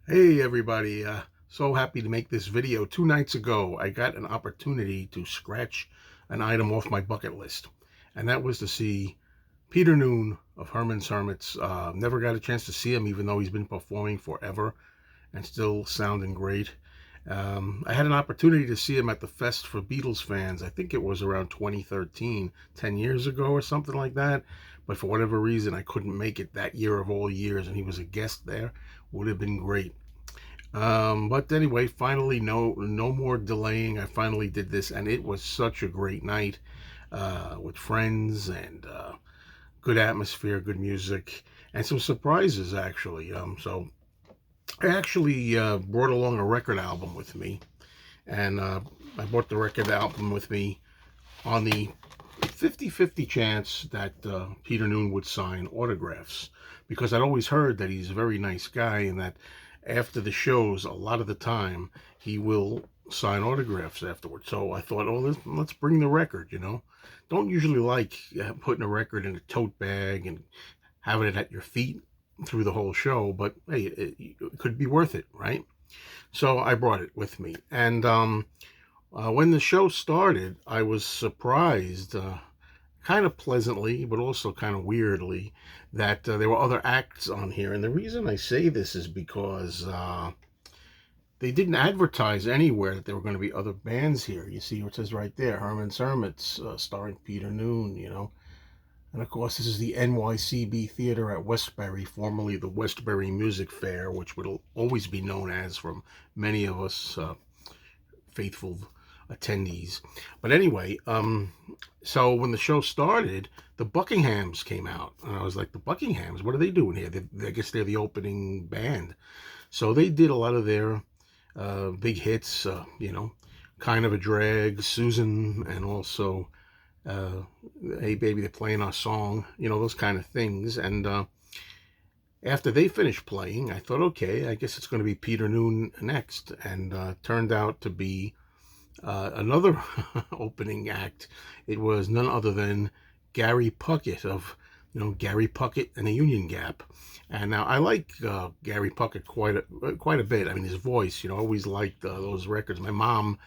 Hey everybody, so happy to make this video. 2 nights ago, I got an opportunity to scratch an item off my bucket list, and that was to see Peter Noone of Herman's Hermits. Never got a chance to see him, even though he's been performing forever and still sounding great. I had an opportunity to see him at the Fest for Beatles fans. I think it was around 2013, 10 years ago or something like that. But for whatever reason, I couldn't make it that year of all years, and he was a guest there. Would have been great. But anyway, finally, no more delaying. I finally did this, and it was such a great night with friends and good atmosphere, good music, and some surprises actually. So I actually brought along a record album with me, and I brought the record album with me on the 50-50 chance that Peter Noone would sign autographs, because I'd always heard that he's a very nice guy and that after the shows, a lot of the time, he will sign autographs afterwards. So I thought, oh, let's bring the record. Don't usually like putting a record in a tote bag and having it at your feet through the whole show, but hey, it could be worth it, right? So I brought it with me. And when the show started, I was surprised, kind of pleasantly, but also kind of weirdly, that there were other acts on here. And the reason I say this is because they didn't advertise anywhere that there were going to be other bands here. You see what it says right there, Herman's Hermits, starring Peter Noone. And of course, this is the NYCB Theater at Westbury, formerly the Westbury Music Fair, which would always be known as from many of us faithful attendees. But anyway, so when the show started, the Buckinghams came out. And I was like, the Buckinghams, what are they doing here? I guess they're the opening band. So they did a lot of their big hits, Kind of a Drag, Susan, and also Hey Baby, They're Playing Our Song, those kind of things. And after they finished playing, I thought, okay, I guess it's going to be Peter Noone next. And turned out to be another opening act. It was none other than Gary Puckett of, Gary Puckett and the Union Gap. And now I like Gary Puckett quite a bit. I mean, his voice, always liked those records. My mom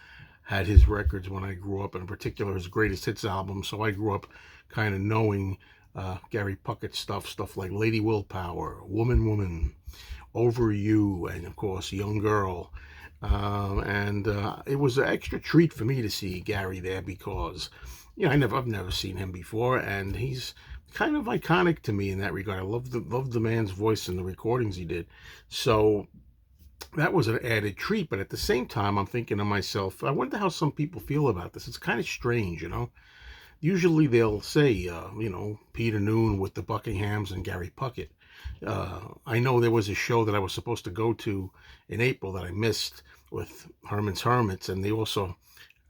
had his records when I grew up, and in particular his greatest hits album. So I grew up kind of knowing Gary Puckett stuff like Lady Willpower, Woman, Over You, and of course Young Girl. And it was an extra treat for me to see Gary there because, I've never seen him before, and he's kind of iconic to me in that regard. I love the man's voice and the recordings he did. So that was an added treat, but at the same time, I'm thinking to myself, I wonder how some people feel about this. It's kind of strange. Usually they'll say, Peter Noone with the Buckinghams and Gary Puckett. I know there was a show that I was supposed to go to in April that I missed with Herman's Hermits, and they also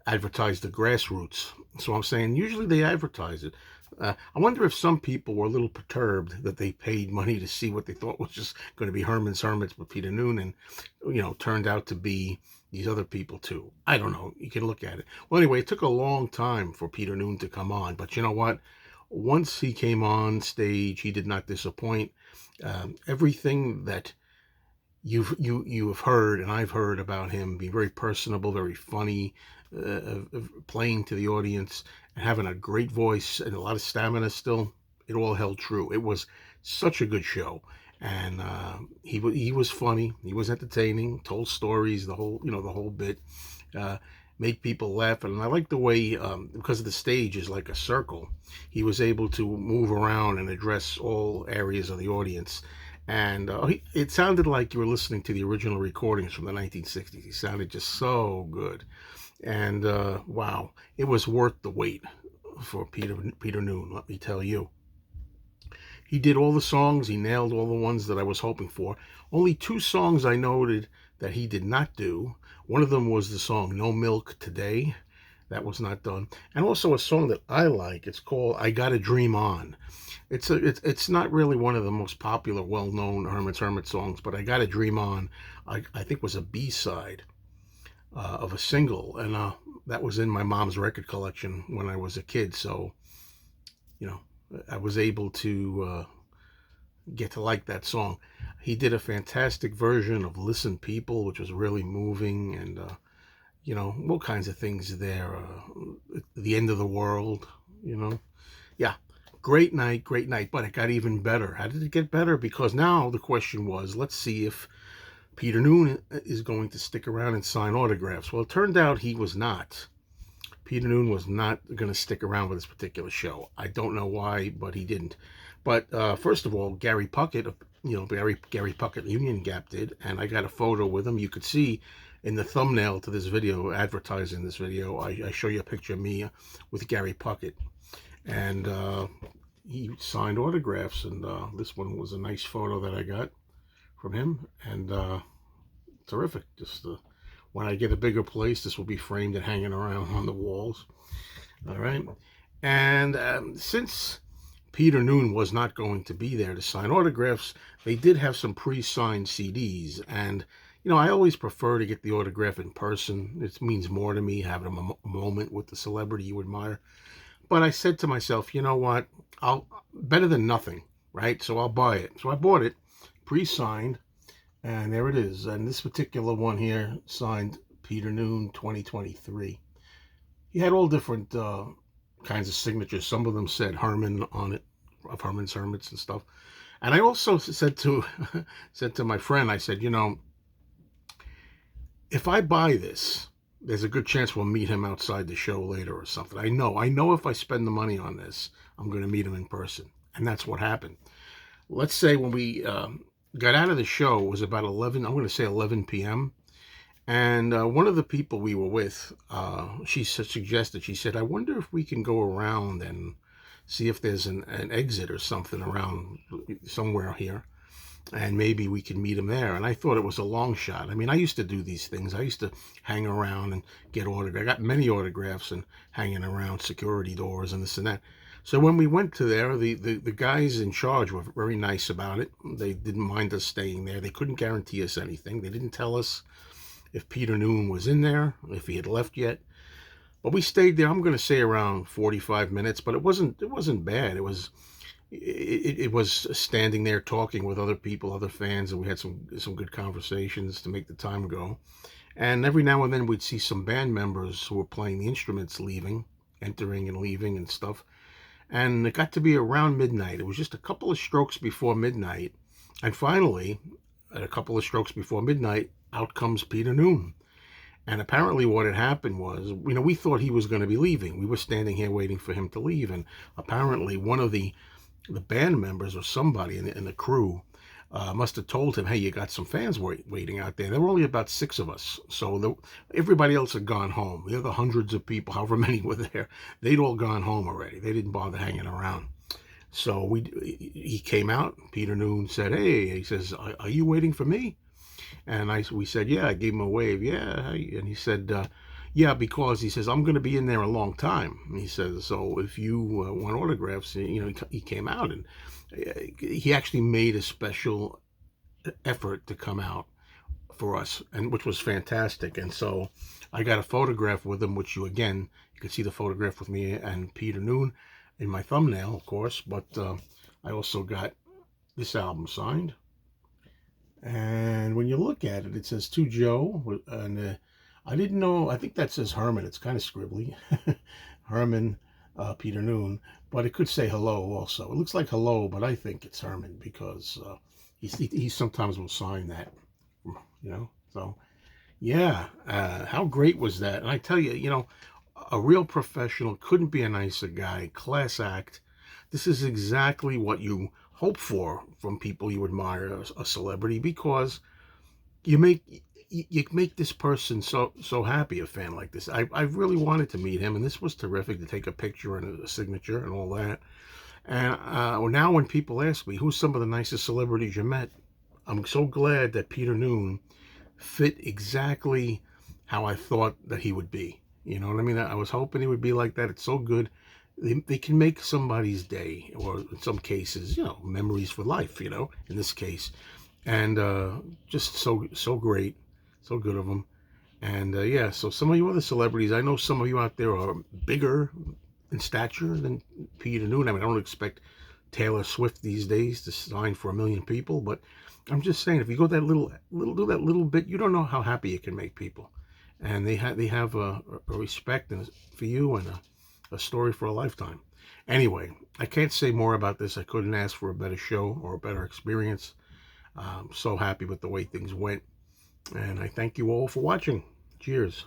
advertised the Grassroots. So I'm saying usually they advertise it. I wonder if some people were a little perturbed that they paid money to see what they thought was just going to be Herman's Hermits with Peter Noone, and turned out to be these other people too. I don't know. You can look at it. Well, anyway, it took a long time for Peter Noone to come on, but you know what? Once he came on stage, he did not disappoint. Everything that you've heard and I've heard about him, being very personable, very funny, playing to the audience, and having a great voice and a lot of stamina still, it all held true. It was such a good show. And he was funny, he was entertaining, told stories, the whole bit, made people laugh. And I like the way, because the stage is like a circle, he was able to move around and address all areas of the audience. And it sounded like you were listening to the original recordings from the 1960s. He sounded just so good. And wow, it was worth the wait for Peter Noone, let me tell you. He did all the songs. He nailed all the ones that I was hoping for. Only 2 songs I noted that he did not do. One of them was the song No Milk Today. That was not done. And also a song that I like. It's called I Gotta Dream On. It's not really one of the most popular, well-known Herman's Hermit songs, but I Gotta Dream On, I think was a B-side of a single. And that was in my mom's record collection when I was a kid. So, I was able to get to like that song. He did a fantastic version of Listen People, which was really moving, and all kinds of things there. The end of the world, you know. Yeah, great night, great night. But it got even better. How did it get better? Because now the question was, let's see if Peter Noone is going to stick around and sign autographs. Well, it turned out he was not. Peter Noone was not going to stick around with this particular show. I don't know why, but he didn't. But first of all, Gary Puckett, Gary Puckett Union Gap did, and I got a photo with him. You could see in the thumbnail to this video, advertising this video, I show you a picture of me with Gary Puckett, and he signed autographs, and this one was a nice photo that I got from him, and terrific. Just when I get a bigger place, this will be framed and hanging around on the walls. All right. And since Peter Noone was not going to be there to sign autographs, they did have some pre-signed CDs. And, I always prefer to get the autograph in person. It means more to me, having a moment with the celebrity you admire. But I said to myself, you know what? Better than nothing, right? So I'll buy it. So I bought it, pre-signed. And there it is. And this particular one here, signed Peter Noone 2023. He had all different kinds of signatures. Some of them said Herman on it, of Herman's Hermits and stuff. And I also said to my friend, I said, if I buy this, there's a good chance we'll meet him outside the show later or something. I know if I spend the money on this, I'm going to meet him in person. And that's what happened. Let's say when we got out of the show, it was about 11 p.m. And one of the people we were with, she said, I wonder if we can go around and see if there's an exit or something around somewhere here, and maybe we can meet him there. And I thought it was a long shot. I mean, I used to do these things. I used to hang around and get autographs. I got many autographs and hanging around security doors and this and that. So when we went to there, the guys in charge were very nice about it. They didn't mind us staying there. They couldn't guarantee us anything. They didn't tell us if Peter Noone was in there, if he had left yet. But we stayed there, I'm going to say around 45 minutes, but it wasn't bad. It was standing there talking with other people, other fans, and we had some good conversations to make the time go. And every now and then we'd see some band members who were playing the instruments entering and leaving and stuff. And it got to be around midnight. It was just a couple of strokes before midnight. And finally, at a couple of strokes before midnight, out comes Peter Noone. And apparently what had happened was, we thought he was going to be leaving. We were standing here waiting for him to leave. And apparently one of the band members or somebody in the crew must have told him, hey, you got some fans waiting out there. There were only about 6 of us. So everybody else had gone home. The other hundreds of people, however many were there, they'd all gone home already. They didn't bother hanging around. So he came out. Peter Noone said, hey, he says, are you waiting for me? And we said, yeah. I gave him a wave. Yeah. And he said, yeah, because he says, I'm going to be in there a long time. And he says, so if you want autographs, he came out, and he actually made a special effort to come out for us, and which was fantastic. And so I got a photograph with him, which you can see the photograph with me and Peter Noone in my thumbnail, of course. But I also got this album signed. And when you look at it, it says to Joe, and I didn't know, I think that says Herman. It's kind of scribbly. Herman, Peter Noone, but it could say hello also. It looks like hello, but I think it's Herman because he sometimes will sign that, So, yeah, how great was that? And I tell you, a real professional, couldn't be a nicer guy, class act. This is exactly what you hope for from people you admire, a celebrity, because you make this person so happy, a fan like this. I really wanted to meet him, and this was terrific to take a picture and a signature and all that. And now when people ask me, who's some of the nicest celebrities you met, I'm so glad that Peter Noone fit exactly how I thought that he would be. You know what I mean? I was hoping he would be like that. It's so good. They can make somebody's day, or in some cases, memories for life, in this case. And just so great, so good of them. And yeah, so some of you other celebrities, I know some of you out there are bigger in stature than Peter Noone. I mean, I don't expect Taylor Swift these days to sign for 1 million people, but I'm just saying, if you go that do that little bit, you don't know how happy it can make people, and they have a respect for you, and a story for a lifetime. Anyway, I can't say more about this. I couldn't ask for a better show or a better experience. I'm so happy with the way things went, and I thank you all for watching. Cheers.